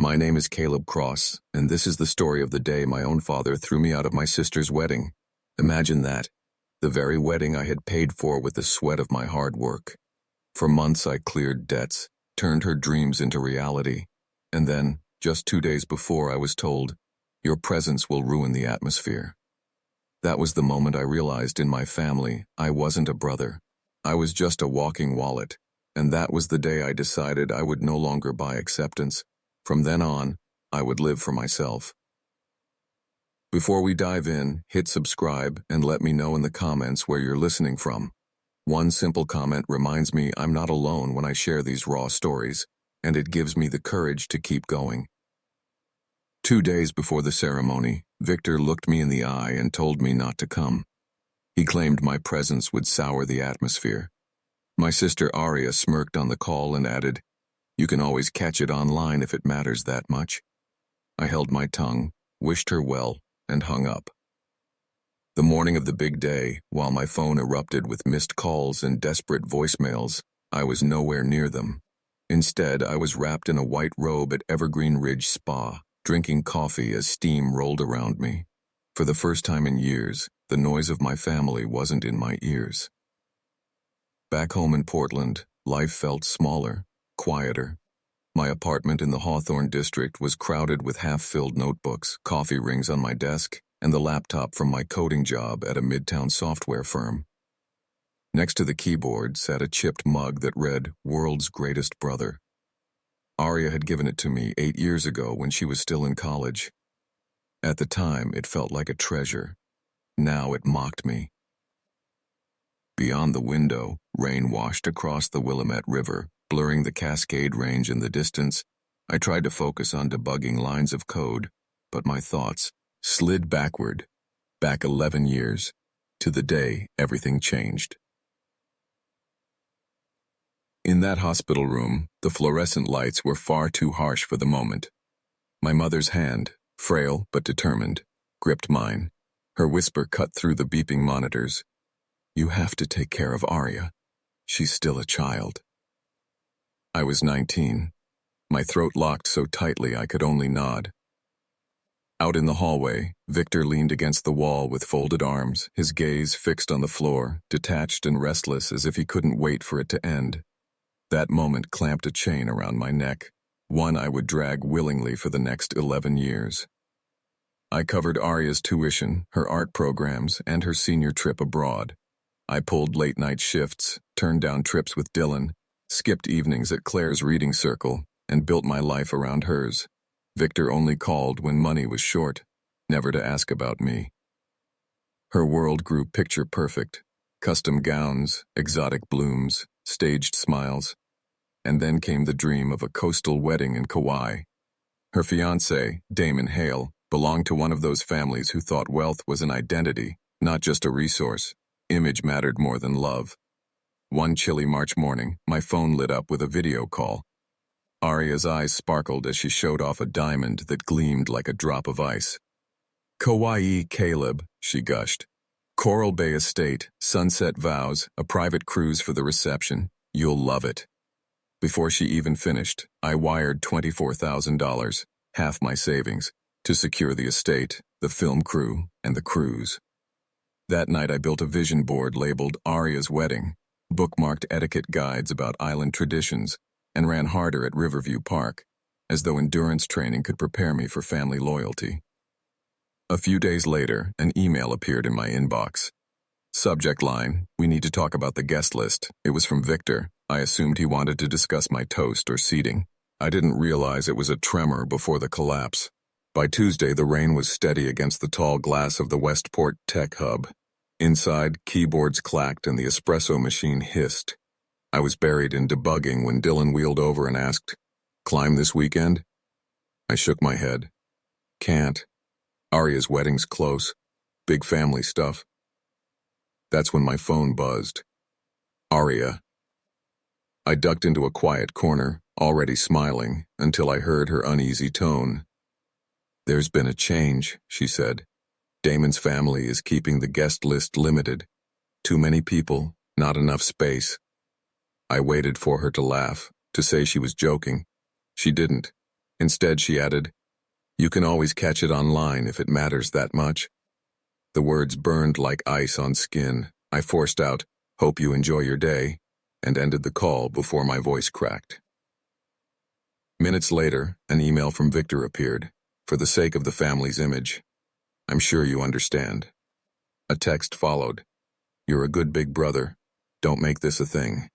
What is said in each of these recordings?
My name is Caleb Cross, and this is the story of the day my own father threw me out of my sister's wedding. Imagine that. The very wedding I had paid for with the sweat of my hard work. For months I cleared debts, turned her dreams into reality, and then, just 2 days before, I was told, "Your presence will ruin the atmosphere." That was the moment I realized in my family I wasn't a brother. I was just a walking wallet, and that was the day I decided I would no longer buy acceptance. From then on, I would live for myself. Before we dive in, hit subscribe and let me know in the comments where you're listening from. One simple comment reminds me I'm not alone when I share these raw stories, and it gives me the courage to keep going. 2 days before the ceremony, Victor looked me in the eye and told me not to come. He claimed my presence would sour the atmosphere. My sister Aria smirked on the call and added, "You can always catch it online if it matters that much." I held my tongue, wished her well, and hung up. The morning of the big day, while my phone erupted with missed calls and desperate voicemails, I was nowhere near them. Instead, I was wrapped in a white robe at Evergreen Ridge Spa, drinking coffee as steam rolled around me. For the first time in years, the noise of my family wasn't in my ears. Back home in Portland, life felt smaller, quieter. My apartment in the Hawthorne district was crowded with half-filled notebooks, coffee rings on my desk, and the laptop from my coding job at a midtown software firm. Next to the keyboard sat a chipped mug that read, "World's Greatest Brother." Aria had given it to me 8 years ago when she was still in college. At the time, it felt like a treasure. Now it mocked me. Beyond the window, rain washed across the Willamette River, blurring the Cascade Range in the distance. I tried to focus on debugging lines of code, but my thoughts slid backward, back 11 years, to the day everything changed. In that hospital room, the fluorescent lights were far too harsh for the moment. My mother's hand, frail but determined, gripped mine. Her whisper cut through the beeping monitors. "You have to take care of Aria. She's still a child." I was 19. My throat locked so tightly I could only nod. Out in the hallway, Victor leaned against the wall with folded arms, his gaze fixed on the floor, detached and restless as if he couldn't wait for it to end. That moment clamped a chain around my neck, one I would drag willingly for the next 11 years. I covered Aria's tuition, her art programs, and her senior trip abroad. I pulled late-night shifts, turned down trips with Dylan, skipped evenings at Claire's reading circle, and built my life around hers. Victor only called when money was short, never to ask about me. Her world grew picture-perfect, custom gowns, exotic blooms, staged smiles. And then came the dream of a coastal wedding in Kauai. Her fiancé, Damon Hale, belonged to one of those families who thought wealth was an identity, not just a resource. Image mattered more than love. One chilly March morning, my phone lit up with a video call. Aria's eyes sparkled as she showed off a diamond that gleamed like a drop of ice. "Kauai, Caleb," she gushed. "Coral Bay Estate, sunset vows, a private cruise for the reception. You'll love it." Before she even finished, I wired $24,000, half my savings, to secure the estate, the film crew, and the cruise. That night I built a vision board labeled Aria's Wedding, bookmarked etiquette guides about island traditions, and ran harder at Riverview Park, as though endurance training could prepare me for family loyalty. A few days later, an email appeared in my inbox. Subject line, "We need to talk about the guest list." It was from Victor. I assumed he wanted to discuss my toast or seating. I didn't realize it was a tremor before the collapse. By Tuesday, the rain was steady against the tall glass of the Westport Tech Hub. Inside, keyboards clacked and the espresso machine hissed. I was buried in debugging when Dylan wheeled over and asked, "Climb this weekend?" I shook my head. "Can't. Aria's wedding's close. Big family stuff." That's when my phone buzzed. Aria. I ducked into a quiet corner, already smiling, until I heard her uneasy tone. "There's been a change," she said. "Damon's family is keeping the guest list limited. Too many people, not enough space." I waited for her to laugh, to say she was joking. She didn't. Instead, she added, "You can always catch it online if it matters that much." The words burned like ice on skin. I forced out, "Hope you enjoy your day," and ended the call before my voice cracked. Minutes later, an email from Victor appeared. "For the sake of the family's image, I'm sure you understand." A text followed. "You're a good big brother. Don't make this a thing."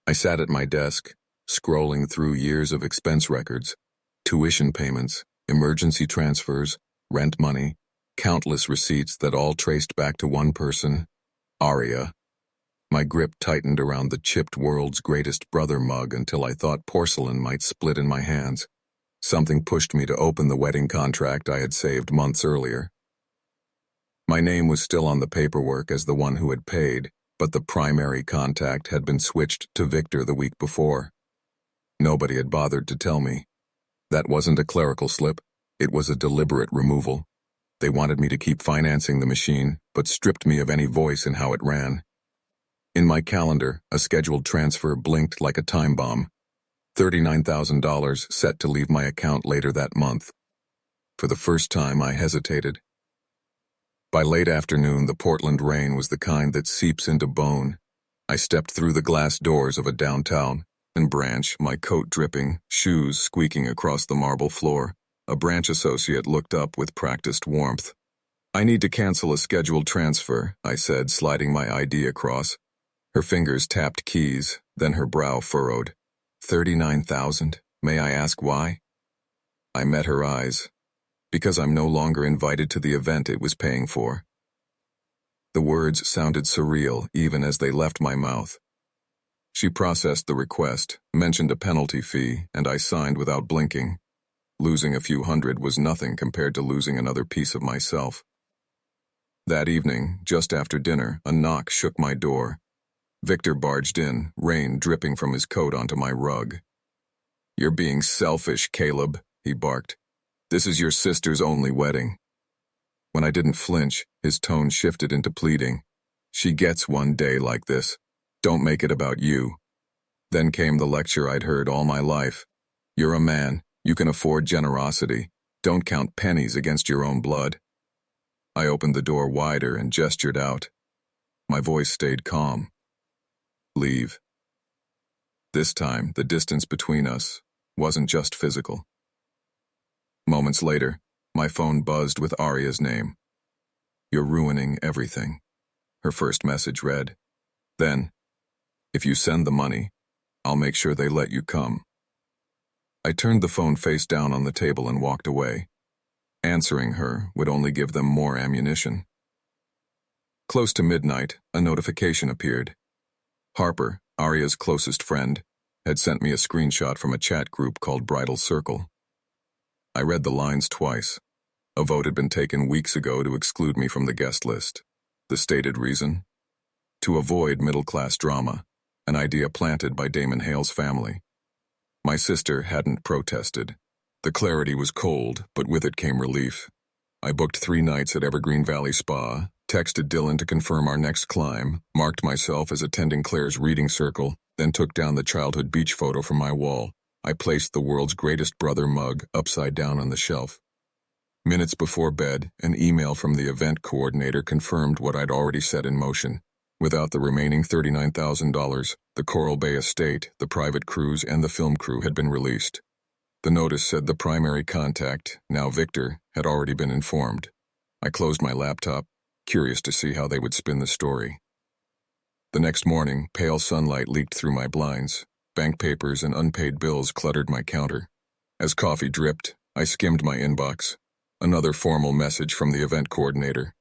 I sat at my desk, scrolling through years of expense records, tuition payments, emergency transfers, rent money, countless receipts that all traced back to one person, Aria. My grip tightened around the chipped world's greatest brother mug until I thought porcelain might split in my hands. Something pushed me to open the wedding contract I had saved months earlier. My name was still on the paperwork as the one who had paid, but the primary contact had been switched to Victor the week before. Nobody had bothered to tell me. That wasn't a clerical slip, it was a deliberate removal. They wanted me to keep financing the machine, but stripped me of any voice in how it ran. In my calendar, a scheduled transfer blinked like a time bomb. $39,000 set to leave my account later that month. For the first time, I hesitated. By late afternoon, the Portland rain was the kind that seeps into bone. I stepped through the glass doors of a downtown and branch, my coat dripping, shoes squeaking across the marble floor. A branch associate looked up with practiced warmth. "I need to cancel a scheduled transfer," I said, sliding my ID across. Her fingers tapped keys, then her brow furrowed. 39,000? May I ask why? I met her eyes. Because I'm no longer invited to the event it was paying for. The words sounded surreal even as they left my mouth. She processed the request, mentioned a penalty fee, and I signed without blinking. Losing a few hundred was nothing compared to losing another piece of myself. That evening, just after dinner, a knock shook my door. Victor barged in, rain dripping from his coat onto my rug. "You're being selfish, Caleb," he barked. "This is your sister's only wedding." When I didn't flinch, his tone shifted into pleading. "She gets one day like this. Don't make it about you." Then came the lecture I'd heard all my life. "You're a man. You can afford generosity. Don't count pennies against your own blood." I opened the door wider and gestured out. My voice stayed calm. "Leave." This time, the distance between us wasn't just physical. Moments later, my phone buzzed with Aria's name. "You're ruining everything," her first message read. Then, "If you send the money, I'll make sure they let you come." I turned the phone face down on the table and walked away. Answering her would only give them more ammunition. Close to midnight, a notification appeared. Harper, Aria's closest friend, had sent me a screenshot from a chat group called Bridal Circle. I read the lines twice. A vote had been taken weeks ago to exclude me from the guest list. The stated reason? To avoid middle-class drama, an idea planted by Damon Hale's family. My sister hadn't protested. The clarity was cold, but with it came relief. I booked 3 nights at Evergreen Valley Spa, texted Dylan to confirm our next climb, marked myself as attending Claire's reading circle, then took down the childhood beach photo from my wall. I placed the world's greatest brother mug upside down on the shelf. Minutes before bed, an email from the event coordinator confirmed what I'd already set in motion. Without the remaining $39,000, the Coral Bay estate, the private cruise, and the film crew had been released. The notice said the primary contact, now Victor, had already been informed. I closed my laptop, curious to see how they would spin the story. The next morning, pale sunlight leaked through my blinds. Bank papers and unpaid bills cluttered my counter. As coffee dripped, I skimmed my inbox. Another formal message from the event coordinator.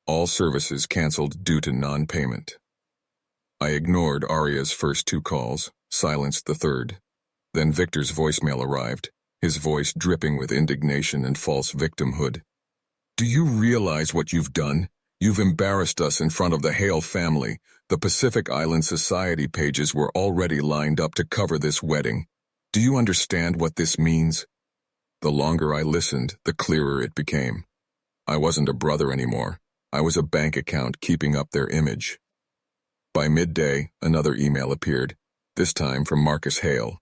All services canceled due to non-payment. I ignored Aria's first 2 calls, silenced the third. Then Victor's voicemail arrived, his voice dripping with indignation and false victimhood. "Do you realize what you've done? You've embarrassed us in front of the Hale family. The Pacific Island Society pages were already lined up to cover this wedding. Do you understand what this means?" The longer I listened, the clearer it became. I wasn't a brother anymore. I was a bank account keeping up their image. By midday, another email appeared, this time from Marcus Hale.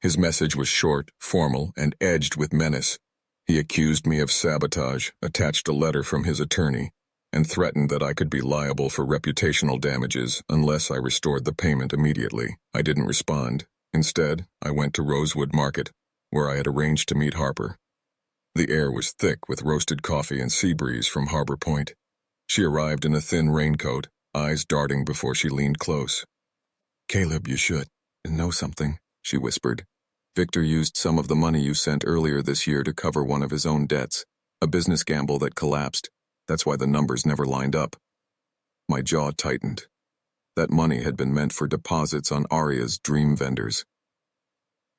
His message was short, formal, and edged with menace. He accused me of sabotage, attached a letter from his attorney, and threatened that I could be liable for reputational damages unless I restored the payment immediately. I didn't respond. Instead, I went to Rosewood Market, where I had arranged to meet Harper. The air was thick with roasted coffee and sea breeze from Harbor Point. She arrived in a thin raincoat, eyes darting before she leaned close. "Caleb, you should know something," she whispered. "Victor used some of the money you sent earlier this year to cover one of his own debts, a business gamble that collapsed. That's why the numbers never lined up." My jaw tightened. That money had been meant for deposits on Aria's dream vendors.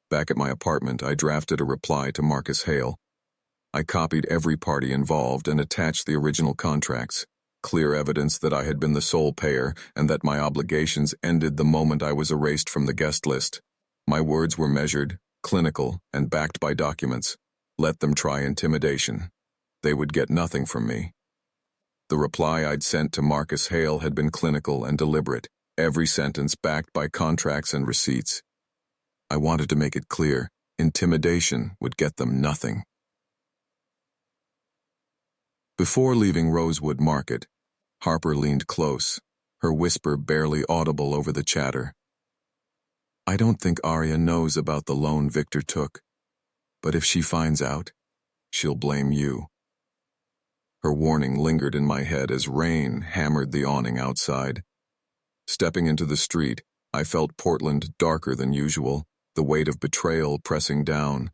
Back at my apartment, I drafted a reply to Marcus Hale. I copied every party involved and attached the original contracts, clear evidence that I had been the sole payer and that my obligations ended the moment I was erased from the guest list. My words were measured, clinical, and backed by documents. Let them try intimidation. They would get nothing from me. The reply I'd sent to Marcus Hale had been clinical and deliberate, every sentence backed by contracts and receipts. I wanted to make it clear, intimidation would get them nothing. Before leaving Rosewood Market, Harper leaned close, her whisper barely audible over the chatter. "I don't think Aria knows about the loan Victor took, but if she finds out, she'll blame you." Her warning lingered in my head as rain hammered the awning outside. Stepping into the street, I felt Portland darker than usual, the weight of betrayal pressing down,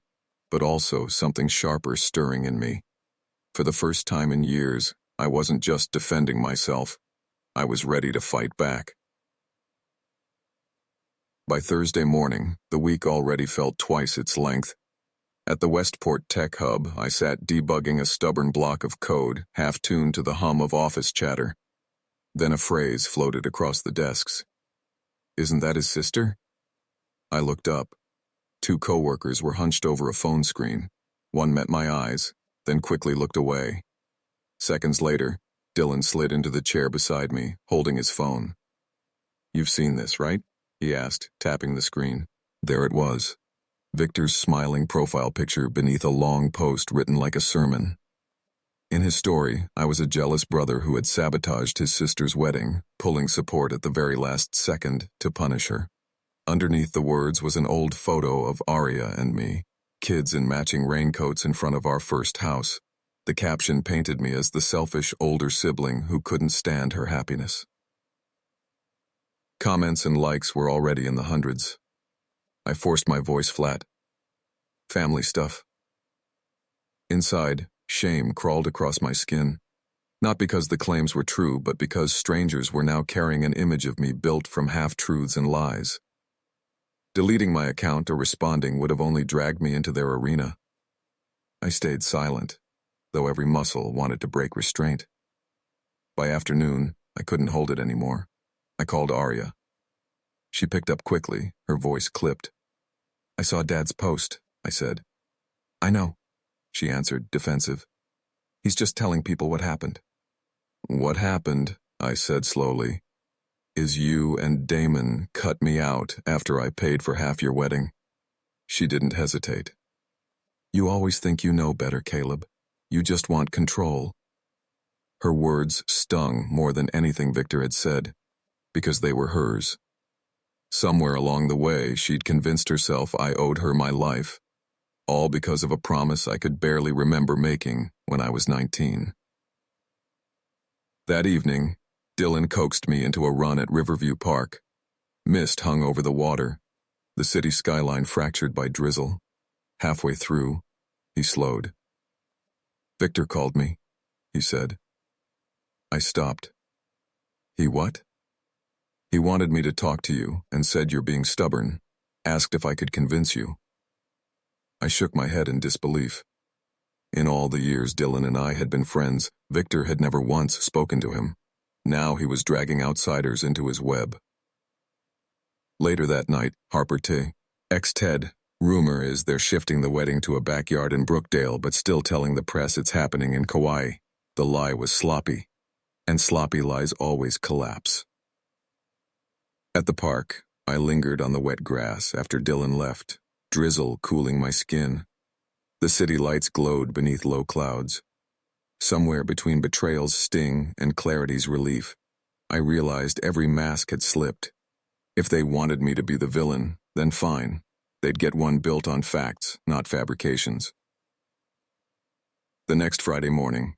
but also something sharper stirring in me. For the first time in years, I wasn't just defending myself. I was ready to fight back. By Thursday morning, the week already felt twice its length. At the Westport Tech Hub, I sat debugging a stubborn block of code, half-tuned to the hum of office chatter. Then a phrase floated across the desks. "Isn't that his sister?" I looked up. Two coworkers were hunched over a phone screen. One met my eyes, then quickly looked away. Seconds later, Dylan slid into the chair beside me, holding his phone. "You've seen this, right?" he asked, tapping the screen. There it was. Victor's smiling profile picture beneath a long post written like a sermon. In his story, I was a jealous brother who had sabotaged his sister's wedding, pulling support at the very last second to punish her. Underneath the words was an old photo of Aria and me, kids in matching raincoats in front of our first house. The caption painted me as the selfish older sibling who couldn't stand her happiness. Comments and likes were already in the hundreds. I forced my voice flat. Family stuff. Inside, shame crawled across my skin. Not because the claims were true, but because strangers were now carrying an image of me built from half-truths and lies. Deleting my account or responding would have only dragged me into their arena. I stayed silent, though every muscle wanted to break restraint. By afternoon, I couldn't hold it anymore. I called Aria. She picked up quickly, her voice clipped. "I saw Dad's post," I said. "I know," she answered, defensive. "He's just telling people what happened." "What happened," I said slowly, "is you and Damon cut me out after I paid for half your wedding." She didn't hesitate. "You always think you know better, Caleb. You just want control." Her words stung more than anything Victor had said, because they were hers. Somewhere along the way, she'd convinced herself I owed her my life, all because of a promise I could barely remember making when I was 19. That evening, Dylan coaxed me into a run at Riverview Park. Mist hung over the water, the city skyline fractured by drizzle. Halfway through, he slowed. "Victor called me," he said. I stopped. "He what?" "He wanted me to talk to you and said you're being stubborn, asked if I could convince you." I shook my head in disbelief. In all the years Dylan and I had been friends, Victor had never once spoken to him. Now he was dragging outsiders into his web. Later that night, Harper T. Ted. Rumor is they're shifting the wedding to a backyard in Brookdale, but still telling the press it's happening in Kauai. The lie was sloppy, and sloppy lies always collapse. At the park, I lingered on the wet grass after Dylan left, drizzle cooling my skin. The city lights glowed beneath low clouds. Somewhere between betrayal's sting and clarity's relief, I realized every mask had slipped. If they wanted me to be the villain, then fine. They'd get one built on facts, not fabrications. The next Friday morning,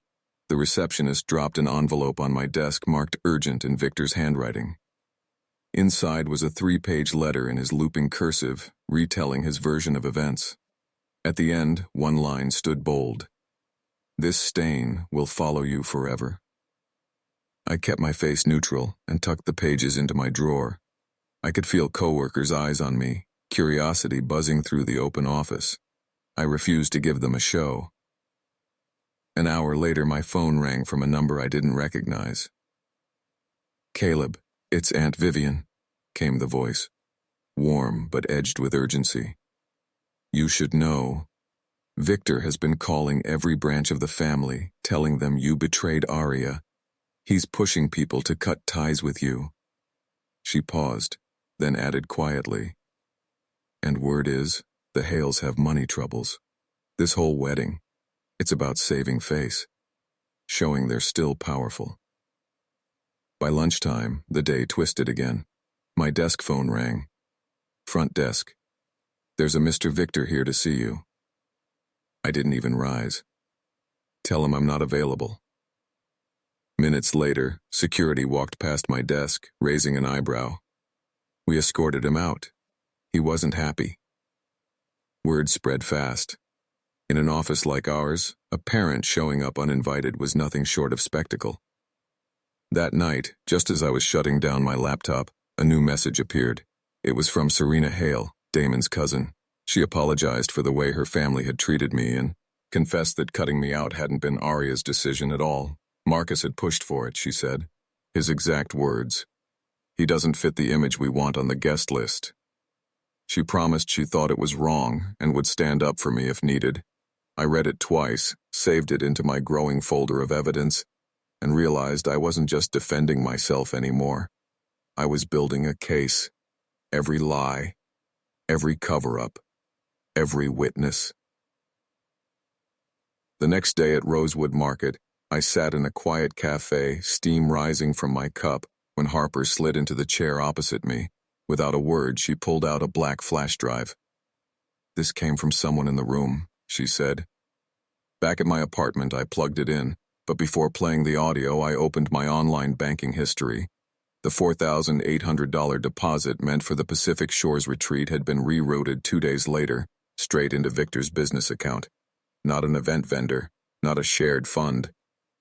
the receptionist dropped an envelope on my desk marked urgent in Victor's handwriting. Inside was a 3-page letter in his looping cursive, retelling his version of events. At the end, one line stood bold. "This stain will follow you forever." I kept my face neutral and tucked the pages into my drawer. I could feel coworkers' eyes on me, curiosity buzzing through the open office. I refused to give them a show. An hour later, my phone rang from a number I didn't recognize. "Caleb, it's Aunt Vivian," came the voice, warm but edged with urgency. "You should know. Victor has been calling every branch of the family, telling them you betrayed Aria. He's pushing people to cut ties with you." She paused, then added quietly, "And word is, the Hales have money troubles. This whole wedding, it's about saving face, showing they're still powerful." By lunchtime, the day twisted again. My desk phone rang. "Front desk. There's a Mr. Victor here to see you." I didn't even rise. "Tell him I'm not available." Minutes later, security walked past my desk, raising an eyebrow. We escorted him out. He wasn't happy. Word spread fast. In an office like ours, a parent showing up uninvited was nothing short of spectacle. That night, just as I was shutting down my laptop, a new message appeared. It was from Serena Hale, Damon's cousin. She apologized for the way her family had treated me and confessed that cutting me out hadn't been Aria's decision at all. Marcus had pushed for it, she said. His exact words. "He doesn't fit the image we want on the guest list." She promised she thought it was wrong and would stand up for me if needed. I read it twice, saved it into my growing folder of evidence, and realized I wasn't just defending myself anymore. I was building a case. Every lie, every cover-up, every witness. The next day at Rosewood Market, I sat in a quiet cafe, steam rising from my cup, when Harper slid into the chair opposite me. Without a word, she pulled out a black flash drive. "This came from someone in the room," she said. Back at my apartment, I plugged it in, but before playing the audio, I opened my online banking history. The $4,800 deposit meant for the Pacific Shores retreat had been rerouted 2 days later, straight into Victor's business account. Not an event vendor, not a shared fund.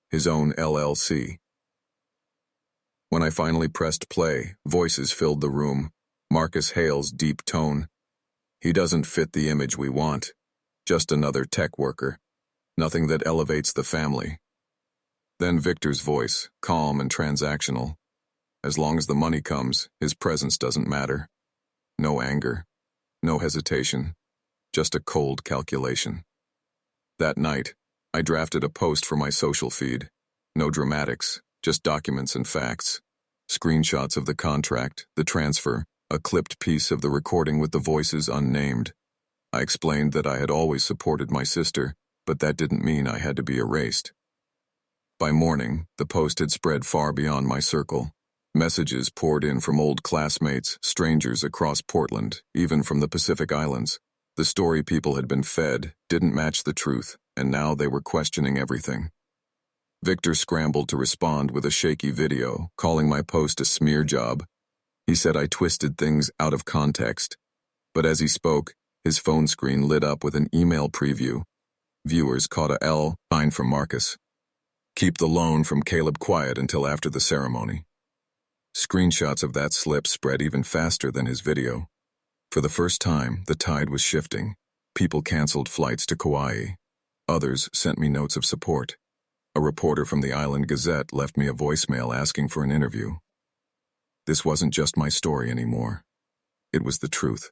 His own LLC. When I finally pressed play, voices filled the room. Marcus Hale's deep tone. "He doesn't fit the image we want. Just another tech worker. Nothing that elevates the family." Then Victor's voice, calm and transactional. "As long as the money comes, his presence doesn't matter. No anger. No hesitation. Just a cold calculation." That night, I drafted a post for my social feed. No dramatics, just documents and facts. Screenshots of the contract, the transfer, a clipped piece of the recording with the voices unnamed. I explained that I had always supported my sister, but that didn't mean I had to be erased. By morning, the post had spread far beyond my circle. Messages poured in from old classmates, strangers across Portland, even from the Pacific Islands. The story people had been fed didn't match the truth, and now they were questioning everything. Victor scrambled to respond with a shaky video, calling my post a smear job. He said I twisted things out of context. But as he spoke, his phone screen lit up with an email preview. Viewers caught a L sign from Marcus. "Keep the loan from Caleb quiet until after the ceremony." Screenshots of that slip spread even faster than his video. For the first time, the tide was shifting. People canceled flights to Kauai. Others sent me notes of support. A reporter from the Island Gazette left me a voicemail asking for an interview. This wasn't just my story anymore. It was the truth.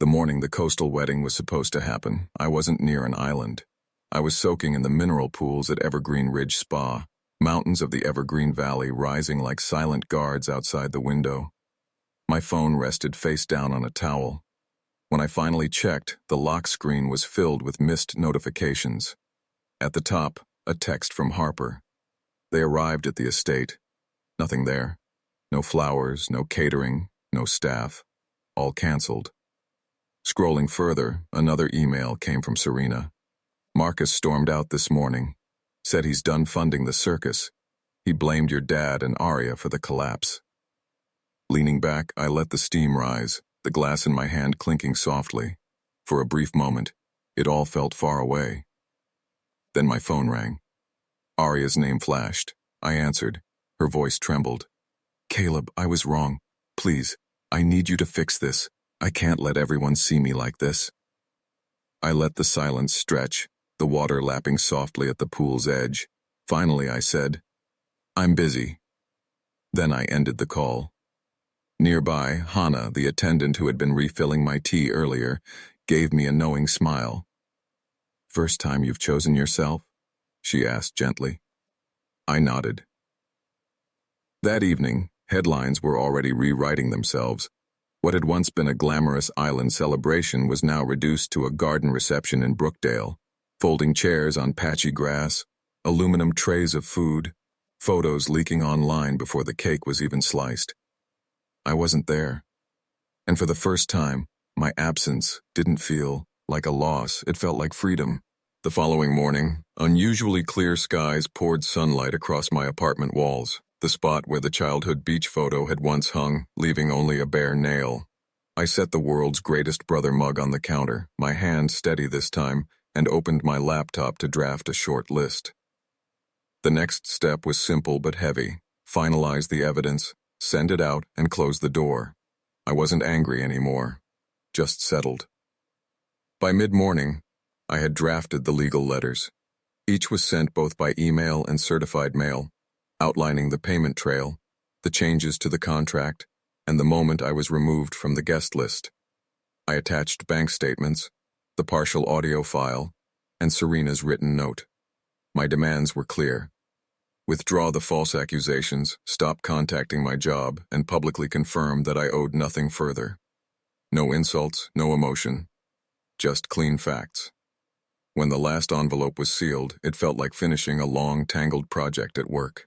The morning the coastal wedding was supposed to happen, I wasn't near an island. I was soaking in the mineral pools at Evergreen Ridge Spa, mountains of the Evergreen Valley rising like silent guards outside the window. My phone rested face down on a towel. When I finally checked, the lock screen was filled with missed notifications. At the top, a text from Harper. They arrived at the estate. Nothing there. No flowers, no catering, no staff. All canceled. Scrolling further, another email came from Serena. Marcus stormed out this morning. Said he's done funding the circus. He blamed your dad and Arya for the collapse. Leaning back, I let the steam rise, the glass in my hand clinking softly. For a brief moment, it all felt far away. Then my phone rang. Arya's name flashed. I answered. Her voice trembled. Caleb, I was wrong. Please, I need you to fix this. I can't let everyone see me like this. I let the silence stretch, the water lapping softly at the pool's edge. Finally, I said, I'm busy. Then I ended the call. Nearby, Hannah, the attendant who had been refilling my tea earlier, gave me a knowing smile. First time you've chosen yourself? She asked gently. I nodded. That evening, headlines were already rewriting themselves. What had once been a glamorous island celebration was now reduced to a garden reception in Brookdale. Folding chairs on patchy grass, aluminum trays of food, photos leaking online before the cake was even sliced. I wasn't there. And for the first time, my absence didn't feel like a loss. It felt like freedom. The following morning, unusually clear skies poured sunlight across my apartment walls, the spot where the childhood beach photo had once hung, leaving only a bare nail. I set the world's greatest brother mug on the counter, my hand steady this time, and opened my laptop to draft a short list. The next step was simple but heavy. Finalize the evidence, send it out, and close the door. I wasn't angry anymore, just settled. By mid-morning, I had drafted the legal letters. Each was sent both by email and certified mail, outlining the payment trail, the changes to the contract, and the moment I was removed from the guest list. I attached bank statements, the partial audio file, and Serena's written note. My demands were clear. Withdraw the false accusations, stop contacting my job, and publicly confirm that I owed nothing further. No insults, no emotion, just clean facts. When the last envelope was sealed, it felt like finishing a long, tangled project at work.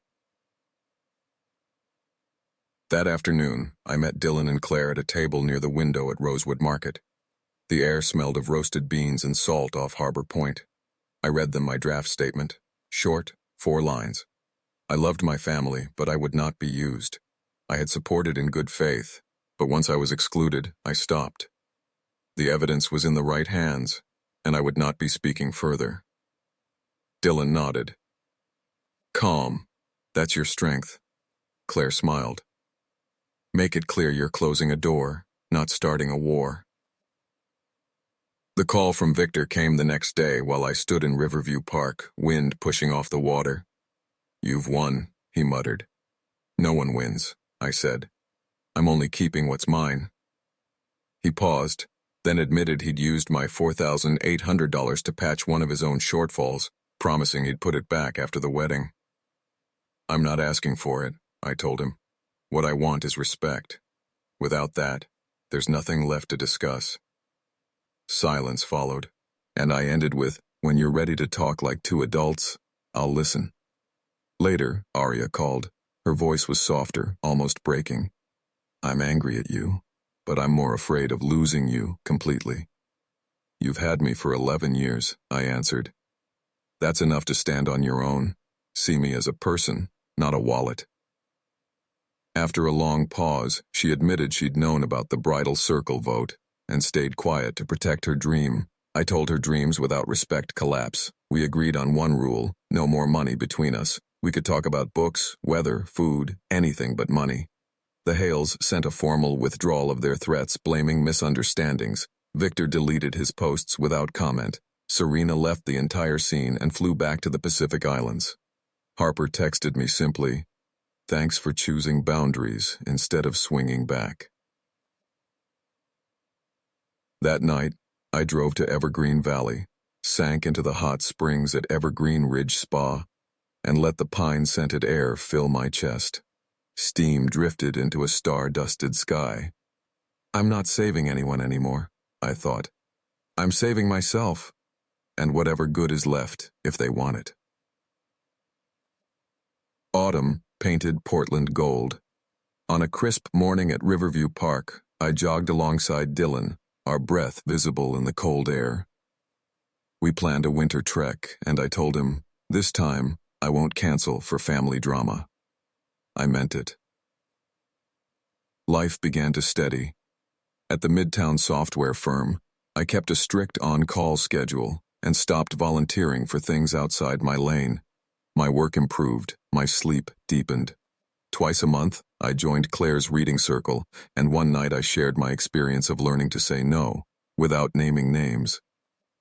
That afternoon, I met Dylan and Claire at a table near the window at Rosewood Market. The air smelled of roasted beans and salt off Harbor Point. I read them my draft statement, short, 4 lines. I loved my family, but I would not be used. I had supported in good faith, but once I was excluded, I stopped. The evidence was in the right hands, and I would not be speaking further. Dylan nodded. Calm. That's your strength. Claire smiled. Make it clear you're closing a door, not starting a war. The call from Victor came the next day while I stood in Riverview Park, wind pushing off the water. You've won, he muttered. No one wins, I said. I'm only keeping what's mine. He paused, then admitted he'd used my $4,800 to patch one of his own shortfalls, promising he'd put it back after the wedding. I'm not asking for it, I told him. What I want is respect. Without that, there's nothing left to discuss. Silence followed, and I ended with, when you're ready to talk like 2 adults, I'll listen. Later, Arya called. Her voice was softer, almost breaking. I'm angry at you, but I'm more afraid of losing you completely. You've had me for 11 years, I answered. That's enough to stand on your own. See me as a person, not a wallet. After a long pause, she admitted she'd known about the bridal circle vote and stayed quiet to protect her dream. I told her dreams without respect collapse. We agreed on one rule, no more money between us. We could talk about books, weather, food, anything but money. The Hales sent a formal withdrawal of their threats, blaming misunderstandings. Victor deleted his posts without comment. Serena left the entire scene and flew back to the Pacific Islands. Harper texted me simply, "Thanks for choosing boundaries instead of swinging back." That night, I drove to Evergreen Valley, sank into the hot springs at Evergreen Ridge Spa, and let the pine-scented air fill my chest. Steam drifted into a star-dusted sky. I'm not saving anyone anymore. I thought. I'm saving myself, and whatever good is left, if they want it. Autumn painted Portland gold. On a crisp morning at Riverview Park, I jogged alongside Dylan, our breath visible in the cold air. We planned a winter trek, and I told him, this time, I won't cancel for family drama. I meant it. Life began to steady. At the Midtown software firm, I kept a strict on-call schedule and stopped volunteering for things outside my lane. My work improved, my sleep deepened. Twice a month, I joined Claire's reading circle, and one night I shared my experience of learning to say no, without naming names.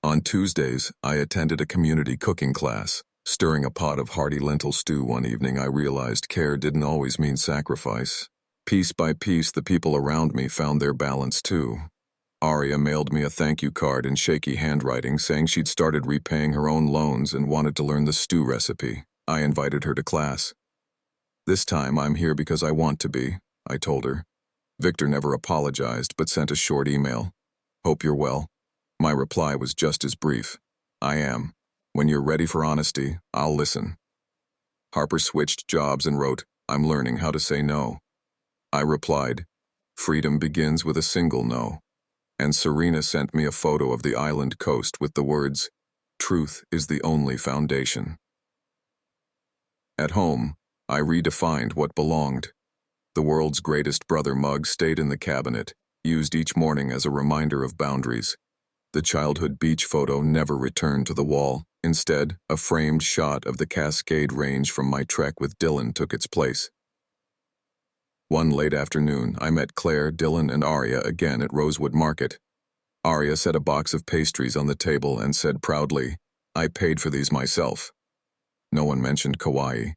On Tuesdays, I attended a community cooking class. Stirring a pot of hearty lentil stew one evening, I realized care didn't always mean sacrifice. Piece by piece, the people around me found their balance too. Aria mailed me a thank you card in shaky handwriting saying she'd started repaying her own loans and wanted to learn the stew recipe. I invited her to class. This time I'm here because I want to be, I told her. Victor never apologized but sent a short email. Hope you're well. My reply was just as brief. I am. When you're ready for honesty, I'll listen. Harper switched jobs and wrote, I'm learning how to say no. I replied, freedom begins with a single no. And Serena sent me a photo of the island coast with the words, truth is the only foundation. At home, I redefined what belonged. The world's greatest brother mug stayed in the cabinet, used each morning as a reminder of boundaries. The childhood beach photo never returned to the wall. Instead, a framed shot of the Cascade Range from my trek with Dylan took its place. One late afternoon, I met Claire, Dylan, and Aria again at Rosewood Market. Aria set a box of pastries on the table and said proudly, I paid for these myself. No one mentioned Kauai.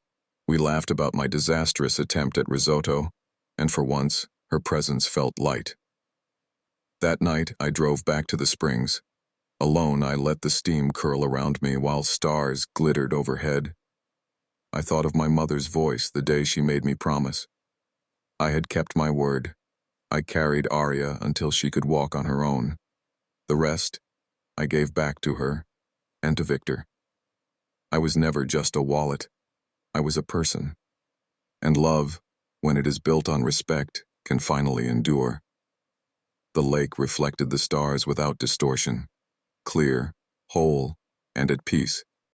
We laughed about my disastrous attempt at risotto, and for once, her presence felt light. That night, I drove back to the Springs. Alone, I let the steam curl around me while stars glittered overhead. I thought of my mother's voice the day she made me promise. I had kept my word. I carried Aria until she could walk on her own. The rest, I gave back to her and to Victor. I was never just a wallet. I was a person. And love, when it is built on respect, can finally endure. The lake reflected the stars without distortion. Clear, whole, and at peace.